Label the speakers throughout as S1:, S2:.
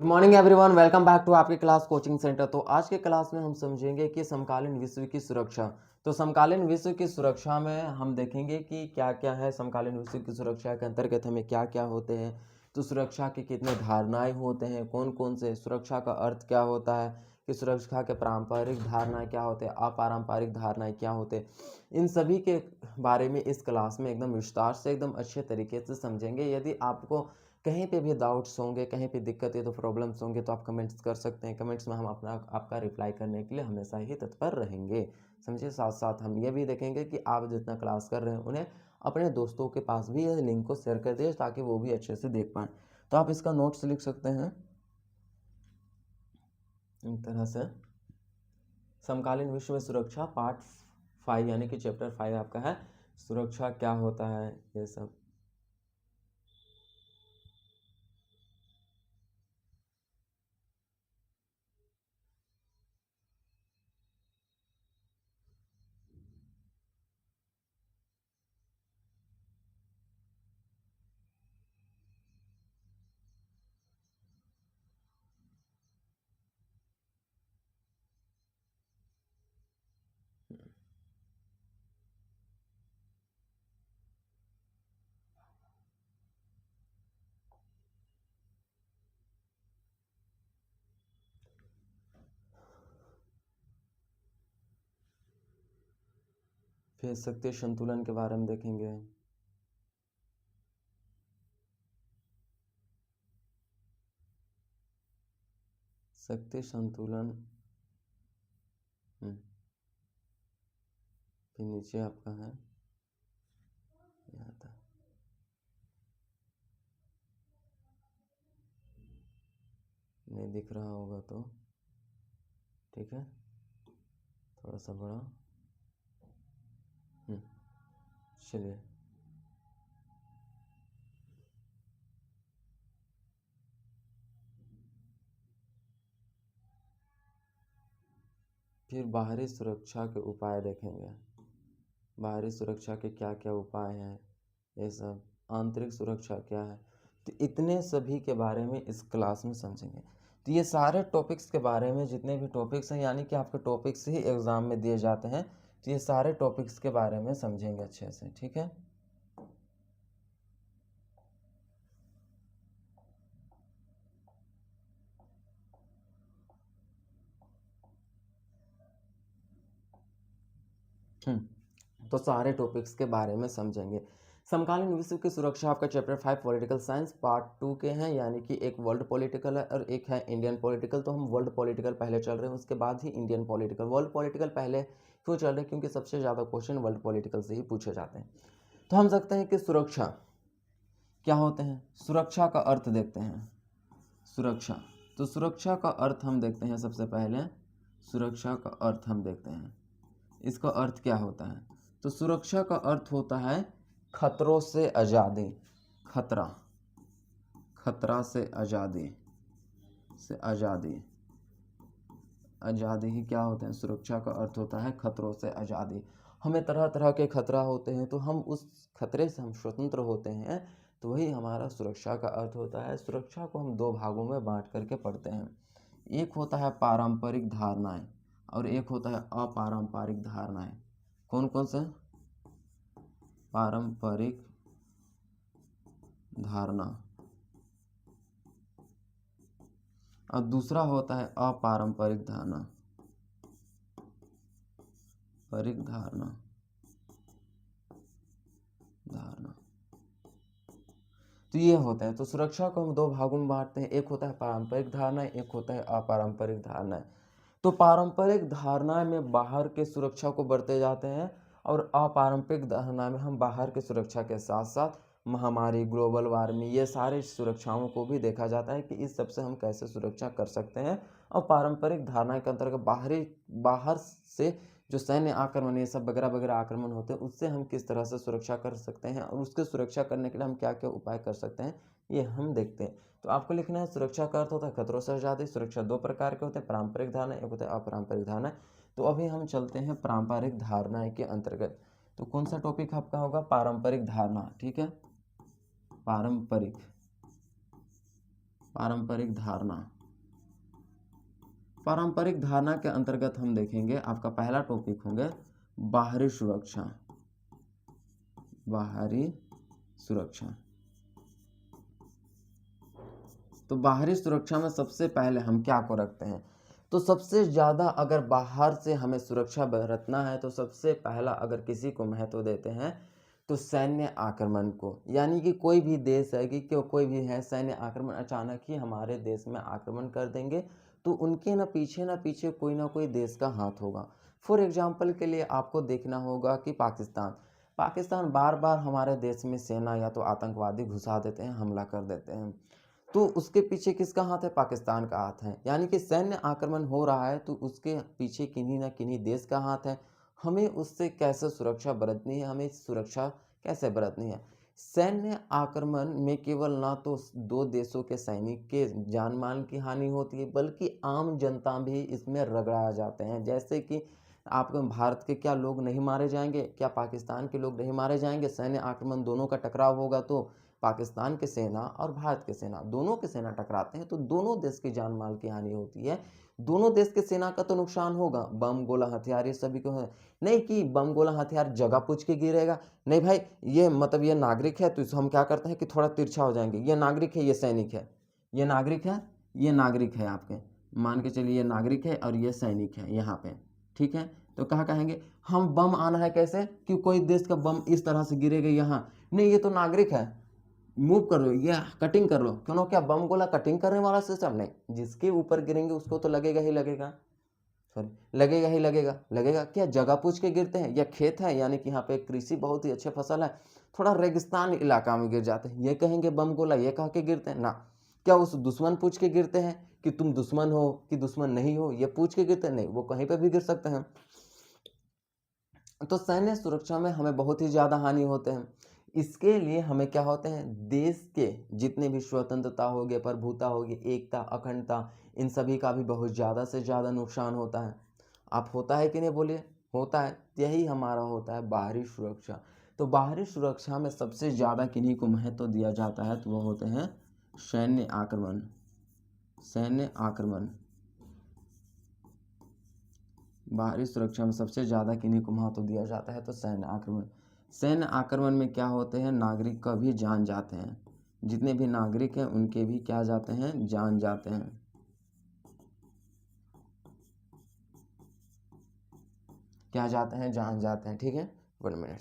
S1: Morning everyone, welcome back to आपके class coaching centre. तो आज के क्लास में हम समझेंगे कि समकालीन विश्व की सुरक्षा। तो समकालीन विश्व की सुरक्षा में हम देखेंगे कि क्या क्या है। समकालीन विश्व की सुरक्षा के अंतर्गत हमें क्या क्या होते हैं, तो सुरक्षा के कितने धारणाएं होते हैं, कौन कौन से सुरक्षा का अर्थ क्या होता है, कि सुरक्षा के पारंपरिक धारणाएं क्या होते हैं, अपारंपरिक धारणाएं क्या होते हैं। इन सभी के बारे में इस क्लास में एकदम विस्तार से एकदम अच्छे तरीके से समझेंगे। यदि आपको कहीं पे भी डाउट्स होंगे, कहीं पे दिक्कत है तो प्रॉब्लम्स होंगे, तो आप कमेंट्स कर सकते हैं। कमेंट्स में हम अपना आपका रिप्लाई करने के लिए हमेशा ही तत्पर रहेंगे। समझिए, साथ साथ हम ये भी देखेंगे कि आप जितना क्लास कर रहे हैं उन्हें अपने दोस्तों के पास भी यह लिंक को शेयर कर दें ताकि वो भी अच्छे से देख पाएँ। तो आप इसका नोट्स लिख सकते हैं इस तरह से। समकालीन विश्व में सुरक्षा पार्ट 5 यानी कि चैप्टर 5 आपका है, सुरक्षा क्या होता है, ये सब। फिर शक्ति संतुलन के बारे में देखेंगे। शक्ति संतुलन। फिर नीचे आपका है यहाँ था, नहीं दिख रहा होगा तो ठीक है, थोड़ा सा बड़ा। चलिए, फिर बाहरी सुरक्षा के उपाय देखेंगे। बाहरी सुरक्षा के क्या क्या उपाय हैं, ये सब। आंतरिक सुरक्षा क्या है, तो इतने सभी के बारे में इस क्लास में समझेंगे। तो ये सारे टॉपिक्स के बारे में, जितने भी टॉपिक्स हैं, यानी कि आपके टॉपिक्स ही एग्ज़ाम में दिए जाते हैं, तो ये सारे टॉपिक्स के बारे में समझेंगे अच्छे से, ठीक है। तो सारे टॉपिक्स के बारे में समझेंगे। समकालीन विश्व की सुरक्षा आपका चैप्टर 5 पॉलिटिकल साइंस पार्ट 2 के हैं, यानी कि एक वर्ल्ड पॉलिटिकल है और एक है इंडियन पॉलिटिकल। तो हम वर्ल्ड पॉलिटिकल पहले चल रहे हैं, उसके बाद ही इंडियन पॉलिटिकल। वर्ल्ड पॉलिटिकल पहले क्यों चल रहे हैं, क्योंकि सबसे ज़्यादा क्वेश्चन वर्ल्ड पॉलिटिकल से ही पूछे जाते हैं। तो हम सकते हैं कि सुरक्षा क्या होते हैं। सुरक्षा का अर्थ देखते हैं। सुरक्षा, तो सुरक्षा का अर्थ हम देखते हैं। सबसे पहले सुरक्षा का अर्थ हम देखते हैं, इसका अर्थ क्या होता है। तो सुरक्षा का अर्थ होता है खतरों से आज़ादी। खतरा, खतरा से आज़ादी, से आज़ादी। आज़ादी ही क्या होते हैं, सुरक्षा का अर्थ होता है खतरों से आज़ादी। हमें तरह तरह के खतरा होते हैं, तो हम उस खतरे से हम स्वतंत्र होते हैं, तो वही हमारा सुरक्षा का अर्थ होता है। सुरक्षा को हम दो भागों में बांट करके पढ़ते हैं। एक होता है पारंपरिक धारणाएं और एक होता है अपारंपरिक धारणाएं। कौन कौन से? पारंपरिक धारणा और दूसरा होता है अपारंपरिक धारणा। परिक धारणा, धारणा। तो ये होता है। तो सुरक्षा को हम दो भागों में बांटते हैं, एक होता है पारंपरिक धारणा, एक होता है अपारंपरिक धारणा। तो पारंपरिक धारणा में बाहर के सुरक्षा को बरते जाते हैं और अपारंपरिक धारणा में हम बाहर के सुरक्षा के साथ साथ महामारी, ग्लोबल वार्मिंग, ये सारे सुरक्षाओं को भी देखा जाता है कि इस सब से हम कैसे सुरक्षा कर सकते हैं। और पारंपरिक धारणा के अंतर्गत बाहर से जो सैन्य आक्रमण, ये सब वगैरह वगैरह आक्रमण होते हैं, उससे हम किस तरह से सुरक्षा कर सकते हैं और उसकी सुरक्षा करने के लिए हम क्या क्या उपाय कर सकते हैं, ये हम देखते हैं। तो आपको लिखना है सुरक्षा का अर्थ होता है खतरों से आज़ादी। सुरक्षा दो प्रकार के होते हैं, पारंपरिक धारणा, एक होता है अपारंपरिक धारणा। तो अभी हम चलते हैं पारंपरिक धारणाएं के अंतर्गत। तो कौन सा टॉपिक आपका होगा? पारंपरिक धारणा, ठीक है। पारंपरिक पारंपरिक धारणा। पारंपरिक धारणा के अंतर्गत हम देखेंगे, आपका पहला टॉपिक होंगे बाहरी सुरक्षा। बाहरी सुरक्षा। तो बाहरी सुरक्षा में सबसे पहले हम क्या को रखते हैं, तो सबसे ज़्यादा अगर बाहर से हमें सुरक्षा बरतना है तो सबसे पहला अगर किसी को महत्व देते हैं तो सैन्य आक्रमण को। यानी कि कोई भी देश है कि कोई भी है, सैन्य आक्रमण अचानक ही हमारे देश में आक्रमण कर देंगे तो उनके ना पीछे कोई ना कोई देश का हाथ होगा। फॉर एग्जाम्पल के लिए आपको देखना होगा कि पाकिस्तान बार बार हमारे देश में सेना या तो आतंकवादी घुसा देते हैं, हमला कर देते हैं, तो उसके पीछे किसका हाथ है, पाकिस्तान का हाथ है। यानी कि सैन्य आक्रमण हो रहा है तो उसके पीछे किन्हीं ना किन्हीं देश का हाथ है। हमें उससे कैसे सुरक्षा बरतनी है, हमें सुरक्षा कैसे बरतनी है। सैन्य आक्रमण में केवल ना तो दो देशों के सैनिक के जान माल की हानि होती है बल्कि आम जनता भी इसमें रगड़ा जाते हैं। जैसे कि आपके भारत के क्या लोग नहीं मारे जाएंगे, क्या पाकिस्तान के लोग नहीं मारे जाएंगे। सैन्य आक्रमण दोनों का टकराव होगा तो पाकिस्तान की सेना और भारत की सेना, दोनों की सेना टकराते हैं तो दोनों देश की जान माल की हानि होती है। दोनों देश की सेना का तो नुकसान होगा, बम गोला हथियार ये सभी को है। नहीं कि बम गोला हथियार जगह पूछ के गिरेगा, नहीं भाई, ये मतलब ये नागरिक है तो हम क्या करते हैं कि थोड़ा तिरछा हो जाएंगे, ये नागरिक है, ये सैनिक है, ये नागरिक है, ये नागरिक है, आपके मान के चलिए ये नागरिक है और ये सैनिक है यहाँ पे, ठीक है। तो कहा कहेंगे हम बम आना है कैसे कि कोई देश का बम इस तरह से गिरेगा यहाँ, नहीं ये तो नागरिक है, मूव कर लो या कटिंग कर लो। क्यों, क्या बम गोला कटिंग करने वाला सिस्टम? नहीं, जिसके ऊपर गिरेंगे उसको तो लगेगा ही लगेगा, सॉरी लगेगा ही लगेगा। क्या जगह पूछ के गिरते हैं, या खेत है यानी कि यहाँ पे कृषि बहुत ही अच्छे फसल है, थोड़ा रेगिस्तान इलाका में गिर जाते हैं, ये कहेंगे बम गोला, ये कह के गिरते हैं ना। क्या उस दुश्मन पूछ के गिरते हैं कि तुम दुश्मन हो कि दुश्मन नहीं हो, ये पूछ के गिरते हैं? नहीं, वो कहीं पर भी गिर सकते हैं। तो सैन्य सुरक्षा में हमें बहुत ही ज़्यादा हानि होते हैं। इसके लिए हमें क्या होते हैं, देश के जितने भी स्वतंत्रता हो गए, प्रभुता हो गई, एकता, अखंडता, इन सभी का भी बहुत ज़्यादा से ज़्यादा नुकसान होता है। आप होता है कि नहीं, बोलिए, होता है। यही हमारा होता है बाहरी सुरक्षा। तो बाहरी सुरक्षा में सबसे ज़्यादा किन्हीं को महत्व दिया जाता है तो वो होते हैं सैन्य आक्रमण। सैन्य आक्रमण बाहरी सुरक्षा में सबसे ज़्यादा किन्हीं को महत्व दिया जाता है तो सैन्य आक्रमण। सैन्य आक्रमण में क्या होते हैं, नागरिक का भी जान जाते हैं, जितने भी नागरिक हैं उनके भी क्या जाते हैं, जान जाते हैं। क्या जाते हैं, जान जाते हैं, ठीक है। 1 मिनट।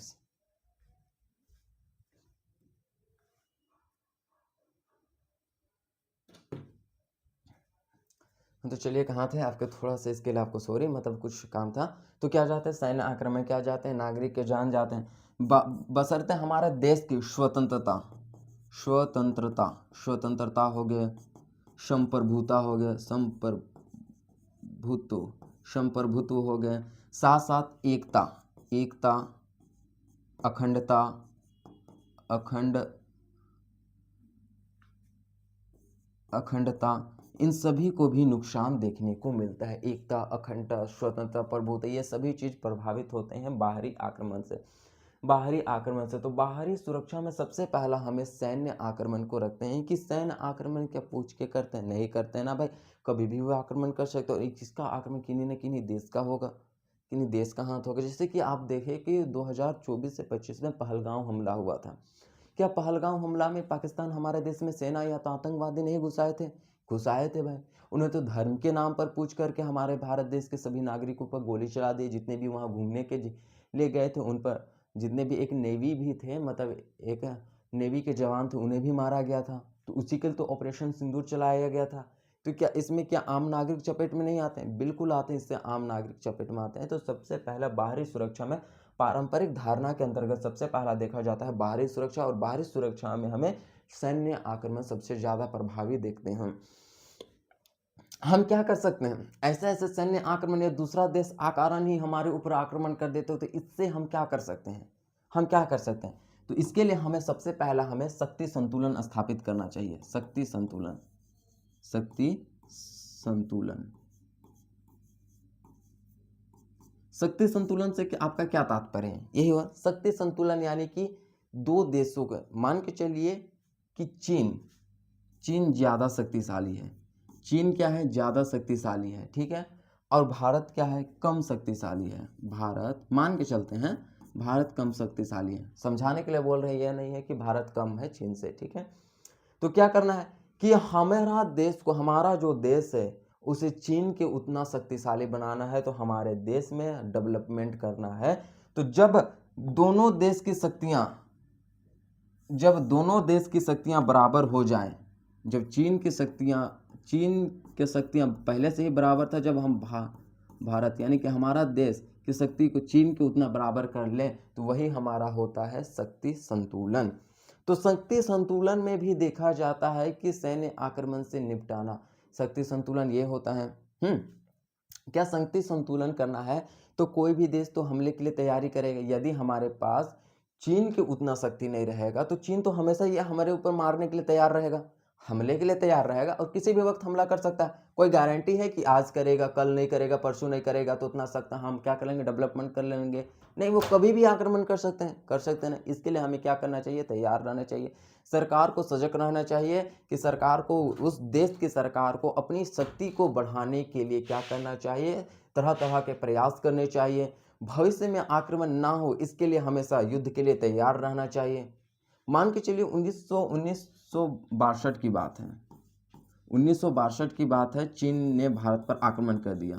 S1: तो चलिए, कहाँ थे आपके, थोड़ा सा इसके लिए आपको सॉरी, मतलब कुछ काम था। तो क्या जाते हैं, सैन्य आक्रमण क्या जाते हैं, नागरिक के जान जाते हैं बशर्ते हमारे देश की स्वतंत्रता स्वतंत्रता हो गए, संप्रभुता हो गए, संप्रभुत्व हो गए, साथ साथ एकता, अखंडता, इन सभी को भी नुकसान देखने को मिलता है। एकता, अखंडता, स्वतंत्रता, प्रभुत्व, ये सभी चीज प्रभावित होते हैं बाहरी आक्रमण से। तो बाहरी सुरक्षा में सबसे पहला हमें सैन्य आक्रमण को रखते हैं कि सैन्य आक्रमण क्या पूछ के करते हैं, नहीं करते हैं ना भाई, कभी भी वो आक्रमण कर सकते हो। जिसका आक्रमण किन्हीं न किन्हीं देश का होगा, किन्हीं देश का हाथ होगा। जैसे कि आप देखें कि 2024 से 25 में पहलगांव हमला हुआ था। क्या पहलगांव हमला में पाकिस्तान हमारे देश में सेना या तो आतंकवादी नहीं घुसाए थे भाई। उन्हें तो धर्म के नाम पर पूछ करके हमारे भारत देश के सभी नागरिकों पर गोली चला दी। जितने भी वहाँ घूमने के लिए गए थे उन पर, जितने भी एक नेवी भी थे, मतलब एक नेवी के जवान थे, उन्हें भी मारा गया था। तो उसी के लिए तो ऑपरेशन सिंदूर चलाया गया था। तो क्या इसमें क्या आम नागरिक चपेट में नहीं आते हैं? बिल्कुल आते हैं, इससे आम नागरिक चपेट में आते हैं। तो सबसे पहला बाहरी सुरक्षा में पारंपरिक धारणा के अंतर्गत सबसे पहला देखा जाता है बाहरी सुरक्षा, और बाहरी सुरक्षा में हमें सैन्य आक्रमण सबसे ज्यादा प्रभावी देखते हैं। हम क्या कर सकते हैं, ऐसे सैन्य आक्रमण या दूसरा देश आकारण ही हमारे ऊपर आक्रमण कर देते हो तो इससे हम क्या कर सकते हैं, तो इसके लिए हमें सबसे पहला हमें शक्ति संतुलन स्थापित करना चाहिए। शक्ति संतुलन से आपका क्या तात्पर्य है, यही हुआ शक्ति संतुलन। यानी कि दो देशों का, मान के चलिए कि चीन ज़्यादा शक्तिशाली है। चीन क्या है? ज़्यादा शक्तिशाली है, ठीक है। और भारत क्या है? कम शक्तिशाली है। भारत, मान के चलते हैं भारत कम शक्तिशाली है, समझाने के लिए बोल रहे हैं, यह नहीं है कि भारत कम है चीन से, ठीक है। तो क्या करना है कि हमारा देश को, हमारा जो देश है उसे चीन के उतना शक्तिशाली बनाना है, तो हमारे देश में डेवलपमेंट करना है। तो जब दोनों देश की शक्तियां बराबर हो जाएं, जब चीन की शक्तियां पहले से ही बराबर था, जब हम भारत यानी कि हमारा देश की शक्ति को चीन के उतना बराबर कर ले, तो वही हमारा होता है शक्ति संतुलन। तो शक्ति संतुलन में भी देखा जाता है कि सैन्य आक्रमण से निपटाना, शक्ति संतुलन ये होता है। क्या शक्ति संतुलन करना है तो कोई भी देश तो हमले के लिए तैयारी करेगा। यदि हमारे पास चीन के उतना शक्ति नहीं रहेगा तो चीन तो हमेशा ये हमारे ऊपर मारने के लिए तैयार रहेगा, हमले के लिए तैयार रहेगा, और किसी भी वक्त हमला कर सकता है। कोई गारंटी है कि आज करेगा, कल नहीं करेगा, परसों नहीं करेगा, तो उतना सकता हम क्या कर लेंगे, डेवलपमेंट कर लेंगे? नहीं, वो कभी भी आक्रमण कर सकते हैं ना। इसके लिए हमें क्या करना चाहिए? तैयार रहना चाहिए। सरकार को सजग रहना चाहिए कि सरकार को, उस देश की सरकार को अपनी शक्ति को बढ़ाने के लिए क्या करना चाहिए? तरह तरह के प्रयास करने चाहिए। भविष्य में आक्रमण ना हो इसके लिए हमेशा युद्ध के लिए तैयार रहना चाहिए। मान के चलिए 1962 की बात है। 1962 की बात है, चीन ने भारत पर आक्रमण कर दिया।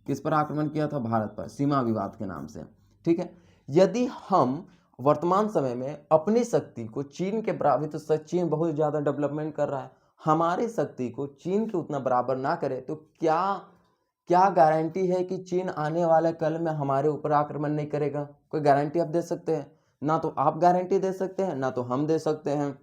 S1: किस पर आक्रमण किया था? भारत पर, सीमा विवाद के नाम से, ठीक है। यदि हम वर्तमान समय में अपनी शक्ति को चीन के बराबर, तो चीन बहुत ज़्यादा डेवलपमेंट कर रहा है, हमारी शक्ति को चीन के उतना बराबर ना करे, तो क्या गारंटी है कि चीन आने वाले कल में हमारे ऊपर आक्रमण नहीं करेगा? कोई गारंटी आप दे सकते हैं? ना तो आप गारंटी दे सकते हैं, ना तो हम दे सकते हैं।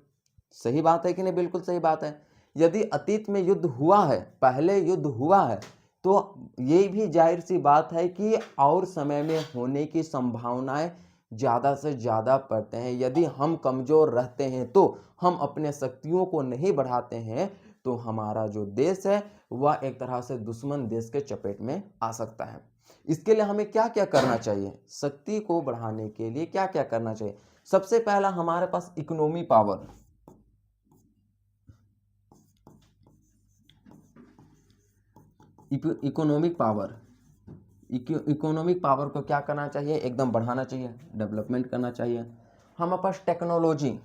S1: सही बात है कि नहीं? बिल्कुल सही बात है। यदि अतीत में युद्ध हुआ है, पहले युद्ध हुआ है, तो ये भी जाहिर सी बात है कि और समय में होने की संभावनाएं ज़्यादा से ज़्यादा पड़ते हैं। यदि हम कमज़ोर रहते हैं, तो हम अपने शक्तियों को नहीं बढ़ाते हैं, तो हमारा जो देश है वह एक तरह से दुश्मन देश के चपेट में आ सकता है। इसके लिए हमें क्या क्या करना चाहिए? शक्ति को बढ़ाने के लिए क्या क्या करना चाहिए? सबसे पहला, हमारे पास इकोनॉमिक पावर, इकोनॉमिक पावर को क्या करना चाहिए? एकदम बढ़ाना चाहिए, डेवलपमेंट करना चाहिए। हमारे पास टेक्नोलॉजी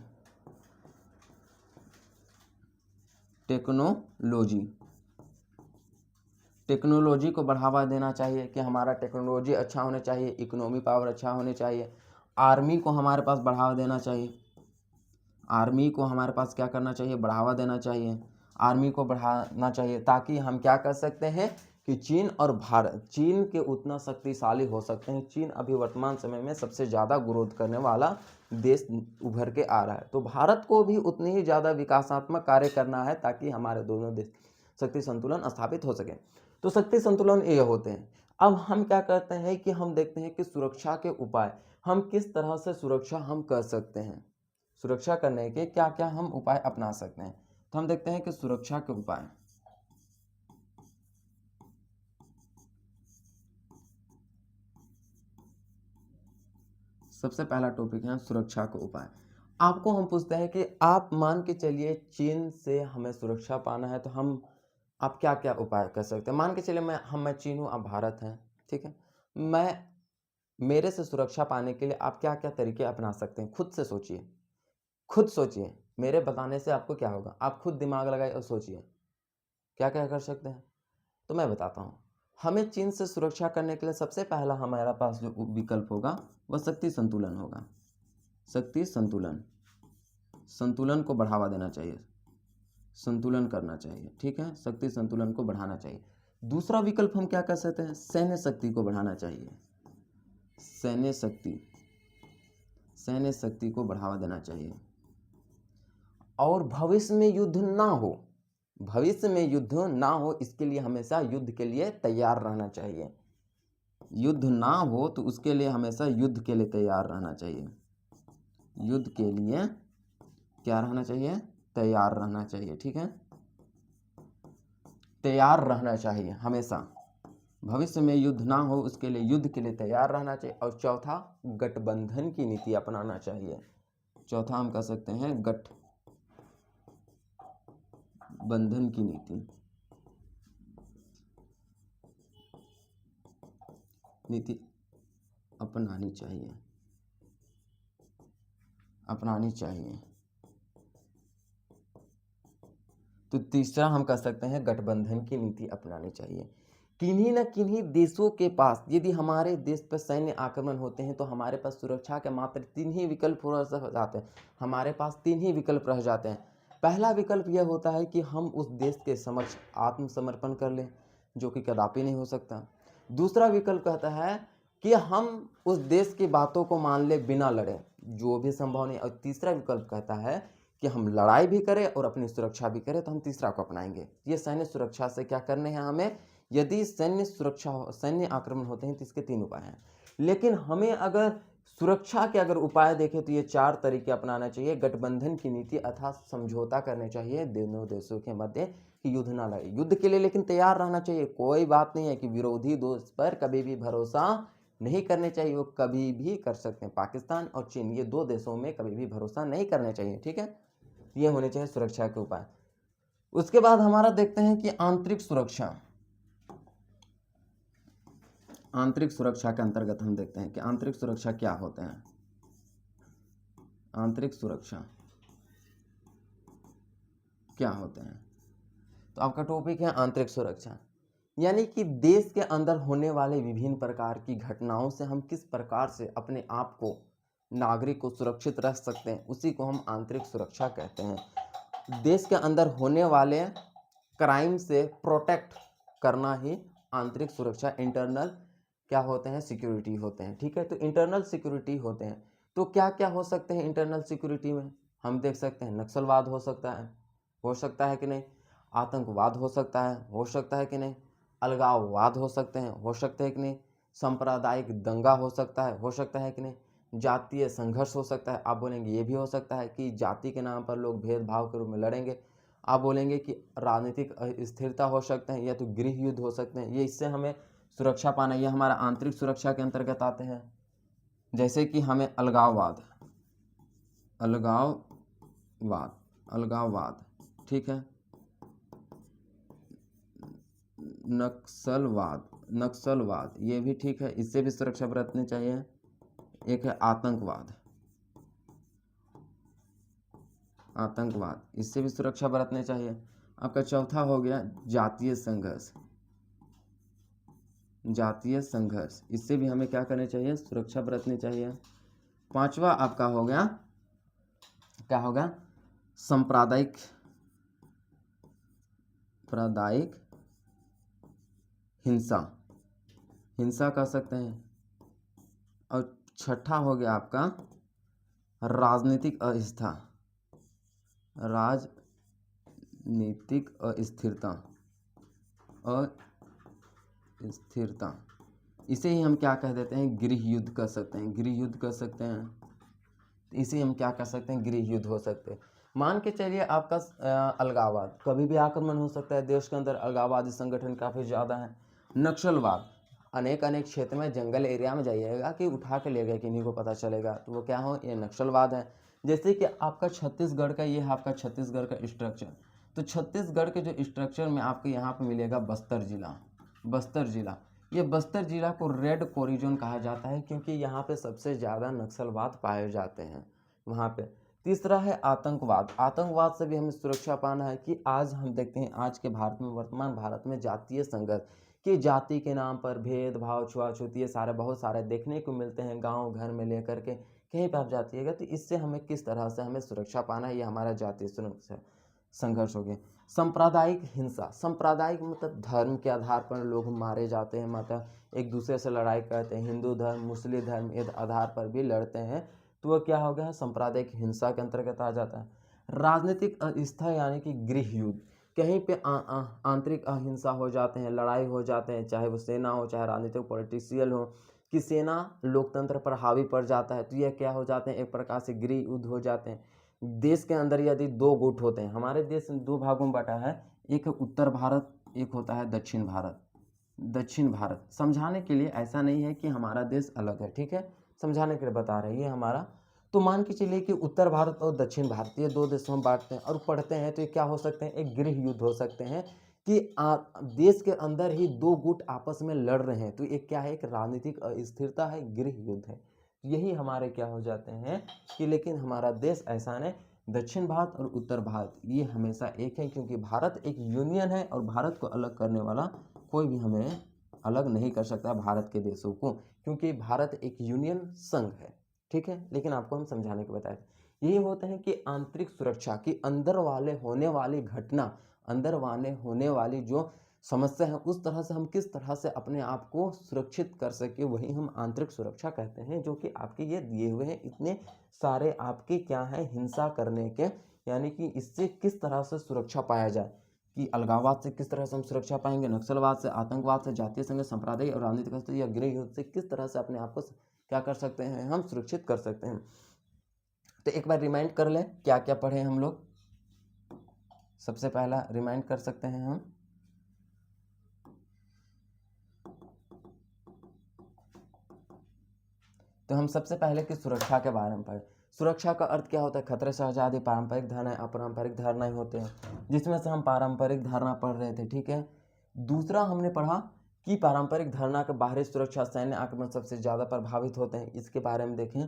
S1: को बढ़ावा देना चाहिए कि हमारा टेक्नोलॉजी अच्छा होना चाहिए, इकोनॉमी पावर अच्छा होने चाहिए। आर्मी को हमारे पास बढ़ावा देना चाहिए, आर्मी को हमारे पास क्या करना चाहिए? बढ़ावा देना चाहिए। आर्मी को बढ़ाना चाहिए ताकि हम क्या कर सकते हैं कि चीन और भारत, चीन के उतना शक्तिशाली हो सकते हैं। चीन अभी वर्तमान समय में सबसे ज़्यादा ग्रोथ करने वाला देश उभर के आ रहा है, तो भारत को भी उतनी ही ज़्यादा विकासात्मक कार्य करना है ताकि हमारे दोनों देश शक्ति संतुलन स्थापित हो सके। तो शक्ति संतुलन ये होते हैं। अब हम क्या करते हैं कि हम देखते हैं कि सुरक्षा के उपाय, हम किस तरह से सुरक्षा हम कर सकते हैं, सुरक्षा करने के क्या क्या हम उपाय अपना सकते हैं। तो हम देखते हैं कि सुरक्षा के उपाय, सबसे पहला टॉपिक है सुरक्षा के उपाय। आपको हम पूछते हैं कि आप मान के चलिए चीन से हमें सुरक्षा पाना है, तो आप क्या क्या उपाय कर सकते हैं? मान के चलिए मैं चीन हूँ, आप भारत हैं, ठीक है। मेरे से सुरक्षा पाने के लिए आप क्या क्या तरीके अपना सकते हैं? खुद सोचिए, मेरे बताने से आपको क्या होगा? आप खुद दिमाग लगाइए और सोचिए क्या क्या कर सकते हैं। तो मैं बताता हूँ। हमें चीन से सुरक्षा करने के लिए सबसे पहला हमारे पास जो विकल्प होगा वह शक्ति संतुलन होगा। शक्ति संतुलन को बढ़ावा देना चाहिए, संतुलन करना चाहिए, ठीक है। शक्ति संतुलन को बढ़ाना चाहिए। दूसरा विकल्प हम क्या कर सकते हैं? सैन्य शक्ति को बढ़ाना चाहिए, सैन्य शक्ति को बढ़ावा देना चाहिए। और भविष्य में युद्ध ना हो इसके लिए हमेशा युद्ध के लिए तैयार रहना चाहिए। युद्ध ना हो तो उसके लिए हमेशा युद्ध के लिए तैयार रहना चाहिए। युद्ध के लिए क्या रहना चाहिए? तैयार रहना चाहिए, ठीक है। तैयार रहना चाहिए हमेशा। भविष्य में युद्ध ना हो उसके लिए युद्ध के लिए तैयार रहना चाहिए। और चौथा, गठबंधन की नीति अपनाना चाहिए। चौथा हम कह सकते हैं गठबंधन की नीति अपनानी चाहिए। तो तीसरा हम कह सकते हैं गठबंधन की नीति अपनानी चाहिए। किन्हीं न किन्हीं देशों के पास यदि हमारे देश पर सैन्य आक्रमण होते हैं तो हमारे पास सुरक्षा के मात्र 3 ही विकल्प हो जाते हैं। हमारे पास 3 ही विकल्प रह जाते हैं। पहला विकल्प यह होता है कि हम उस देश के समक्ष आत्मसमर्पण कर लें, जो कि कदापि नहीं हो सकता। दूसरा विकल्प कहता है कि हम उस देश की बातों को मान ले बिना लड़े, जो भी संभव नहीं। और तीसरा विकल्प कहता है कि हम लड़ाई भी करें और अपनी सुरक्षा भी करें, तो हम तीसरा को अपनाएंगे। ये सैन्य सुरक्षा से क्या करने हैं हमें, यदि सैन्य आक्रमण होते हैं तो इसके 3 उपाय हैं। लेकिन हमें अगर सुरक्षा के अगर उपाय देखें तो ये 4 तरीके अपनाना चाहिए। गठबंधन की नीति अर्थात समझौता करने चाहिए दोनों देशों के मध्य कि युद्ध ना लड़े। युद्ध के लिए लेकिन तैयार रहना चाहिए। कोई बात नहीं है कि विरोधी दोस्त पर कभी भी भरोसा नहीं करने चाहिए, वो कभी भी कर सकते हैं। पाकिस्तान और चीन, ये 2 देशों में कभी भी भरोसा नहीं करने चाहिए, ठीक है। ये होने चाहिए सुरक्षा के उपाय। उसके बाद हमारा देखते हैं कि आंतरिक सुरक्षा। आंतरिक सुरक्षा के अंतर्गत हम देखते हैं कि आंतरिक सुरक्षा क्या होते हैं। आंतरिक सुरक्षा क्या होते हैं, तो आपका टॉपिक है आंतरिक सुरक्षा, यानी कि देश के अंदर होने वाले विभिन्न प्रकार की घटनाओं से हम किस प्रकार से अपने आप को, नागरिक को सुरक्षित रख सकते हैं, उसी को हम आंतरिक सुरक्षा कहते हैं। देश के अंदर होने वाले क्राइम से प्रोटेक्ट करना ही आंतरिक सुरक्षा, इंटरनल क्या होते हैं, सिक्योरिटी होते हैं, ठीक है। तो इंटरनल सिक्योरिटी होते हैं, तो क्या क्या हो सकते हैं इंटरनल सिक्योरिटी में, हम देख सकते हैं नक्सलवाद हो सकता है कि नहीं, आतंकवाद हो सकता है कि नहीं, अलगाववाद हो सकते हैं, हो सकते हैं कि नहीं, सांप्रदायिक दंगा हो सकता है कि नहीं, जातीय संघर्ष हो सकता है। आप बोलेंगे ये भी हो सकता है कि जाति के नाम पर लोग भेदभाव के रूप में लड़ेंगे। आप बोलेंगे कि राजनीतिक अस्थिरता हो सकते हैं, या तो गृह युद्ध हो सकते हैं। ये इससे हमें सुरक्षा पाना, ये हमारा आंतरिक सुरक्षा के अंतर्गत आते हैं। जैसे कि हमें अलगाववाद, ठीक है, नक्सलवाद ये भी ठीक है, इससे भी सुरक्षा बरतनी चाहिए। एक है आतंकवाद, इससे भी सुरक्षा बरतनी चाहिए। आपका चौथा हो गया जातीय संघर्ष, इससे भी हमें क्या करनी चाहिए, सुरक्षा बरतनी चाहिए। पांचवा आपका हो गया, क्या होगा, सांप्रदायिक हिंसा कह सकते हैं। और छठा हो गया आपका राजनीतिक अस्थिरता, इसे ही हम क्या कह देते हैं, गृह युद्ध कह सकते हैं। इसे हम क्या कह सकते हैं, गृह युद्ध हो सकते हैं। मान के चलिए आपका अलगाववाद, कभी भी आक्रमण हो सकता है देश के अंदर, अलगाववादी संगठन काफ़ी ज़्यादा है। नक्सलवाद, अनेक क्षेत्र में, जंगल एरिया में जाइएगा कि उठा के ले गए, किन्हीं को पता चलेगा, तो वो क्या हो, ये नक्सलवाद है। जैसे कि आपका छत्तीसगढ़ का, ये है आपका छत्तीसगढ़ का स्ट्रक्चर। तो छत्तीसगढ़ के जो स्ट्रक्चर में आपको यहाँ पर मिलेगा बस्तर जिला। ये बस्तर जिला को रेड कोरिजन कहा जाता है, क्योंकि यहाँ पे सबसे ज़्यादा नक्सलवाद पाए जाते हैं वहाँ पे। तीसरा है आतंकवाद से भी हमें सुरक्षा पाना है कि आज हम देखते हैं, आज के भारत में, वर्तमान भारत में जातीय संघर्ष, कि जाति के नाम पर भेदभाव, छुआछूत, ये सारे बहुत सारे देखने को मिलते हैं गाँव घर में लेकर के, कहीं पर आप जाइएगा। तो इससे हमें किस तरह से हमें सुरक्षा पाना है, ये हमारा जातीय सुरक्षा संघर्ष हो गया। सांप्रदायिक मतलब धर्म के आधार पर लोग मारे जाते हैं, मतलब एक दूसरे से लड़ाई करते हैं, हिंदू धर्म, मुस्लिम धर्म के आधार पर भी लड़ते हैं, तो वह क्या हो गया, सांप्रदायिक हिंसा के अंतर्गत आ जाता है। राजनीतिक अस्थिरता यानी कि गृह युद्ध, कहीं पे आंतरिक अहिंसा हो जाते हैं, लड़ाई हो जाते हैं, चाहे वो सेना हो, चाहे राजनीतिक पॉलिटिशियन हो, कि सेना लोकतंत्र पर हावी पड़ जाता है, तो यह क्या हो जाते हैं, एक प्रकार से गृह युद्ध हो जाते हैं। देश के अंदर यदि 2 गुट होते हैं, हमारे देश 2 भागों में बटा है, एक है उत्तर भारत, एक होता है दक्षिण भारत। समझाने के लिए, ऐसा नहीं है कि हमारा देश अलग है, ठीक है, समझाने के लिए बता रहे हैं, ये हमारा तो मान के चलिए कि उत्तर भारत और दक्षिण भारत ये दो देशों में बांटते हैं और पढ़ते हैं, तो ये क्या हो सकते हैं, एक गृह युद्ध हो सकते हैं कि देश के अंदर ही दो गुट आपस में लड़ रहे हैं, तो ये क्या है, एक राजनीतिक अस्थिरता है, गृह युद्ध है। यही हमारे क्या हो जाते हैं कि, लेकिन हमारा देश ऐसा नहीं, दक्षिण भारत और उत्तर भारत ये हमेशा एक है, क्योंकि भारत एक यूनियन है और भारत को अलग करने वाला कोई भी हमें अलग नहीं कर सकता भारत के देशों को, क्योंकि भारत एक यूनियन संघ है। ठीक है, लेकिन आपको हम समझाने के बताए यही होता है कि आंतरिक सुरक्षा की अंदर वाले होने वाली घटना, अंदर वाले होने वाली जो समस्या है, उस तरह से हम किस तरह से अपने आप को सुरक्षित कर सके, वही हम आंतरिक सुरक्षा कहते हैं, जो कि आपके ये दिए हुए हैं इतने सारे आपके क्या है हिंसा करने के, यानी कि इससे किस तरह से सुरक्षा पाया जाए, कि अलगाववाद से किस तरह से हम सुरक्षा पाएंगे, नक्सलवाद से, आतंकवाद से, जातीय संघ, सांप्रदायिक और राजनीतिक अस्थिति या गृह युद्ध से किस तरह से अपने आप को क्या कर सकते हैं, हम सुरक्षित कर सकते हैं। तो एक बार रिमाइंड कर लें क्या क्या पढ़े हम लोग। सबसे पहला रिमाइंड कर सकते हैं हम, तो हम सबसे पहले की सुरक्षा के बारे में पढ़े। सुरक्षा का अर्थ क्या होता है, खतरे से आज़ादी, पारंपरिक धारणाएं, अपारंपरिक धारणाएं होते हैं, जिसमें से हम पारंपरिक धारणा पढ़ रहे थे। ठीक है, दूसरा हमने पढ़ा कि पारंपरिक धारणा के बाहरी सुरक्षा, सैन्य आक्रमण सबसे ज़्यादा प्रभावित होते हैं, इसके बारे में देखें।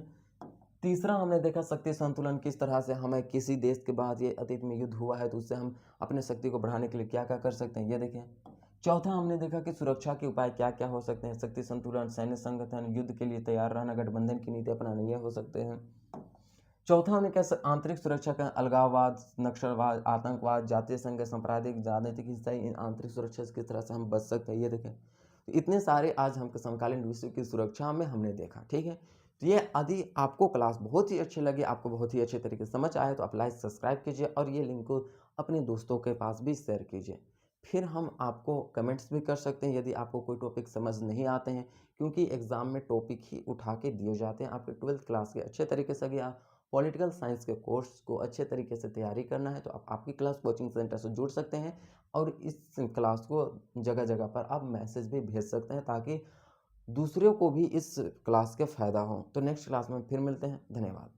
S1: तीसरा हमने देखा शक्ति संतुलन, किस तरह से हमें किसी देश के बाद ये अतीत में युद्ध हुआ है तो उससे हम अपने शक्ति को बढ़ाने के लिए क्या क्या कर सकते हैं, ये देखें। चौथा हमने देखा कि सुरक्षा के उपाय क्या क्या हो सकते हैं, शक्ति संतुलन, सैन्य संगठन, युद्ध के लिए तैयार रहना, गठबंधन की नीति अपनाना, ये हो सकते हैं। चौथा हमने क्या आंतरिक सुरक्षा का अलगाववाद, नक्सलवाद, आतंकवाद, जातीय संघ, सांप्रदायिक, राजनीतिक हिस्सा, इन आंतरिक सुरक्षा से किस तरह से हम बच सकते हैं, ये देखें। तो इतने सारे आज हम समकालीन विश्व की सुरक्षा में हमने देखा। ठीक है, तो ये यदि आपको क्लास बहुत ही अच्छी लगी, आपको बहुत ही अच्छे तरीके से समझ आए, तो आप लाइक सब्सक्राइब कीजिए और ये लिंक को अपने दोस्तों के पास भी शेयर कीजिए। फिर हम आपको कमेंट्स भी कर सकते हैं यदि आपको कोई टॉपिक समझ नहीं आते हैं, क्योंकि एग्ज़ाम में टॉपिक ही उठा के दिए जाते हैं। आपके 12th क्लास के अच्छे तरीके से गया पॉलिटिकल साइंस के कोर्स को अच्छे तरीके से तैयारी करना है, तो आप आपकी क्लास कोचिंग सेंटर से जुड़ सकते हैं और इस क्लास को जगह जगह पर आप मैसेज भी भेज सकते हैं, ताकि दूसरों को भी इस क्लास के फ़ायदा हो। तो नेक्स्ट क्लास में फिर मिलते हैं। धन्यवाद।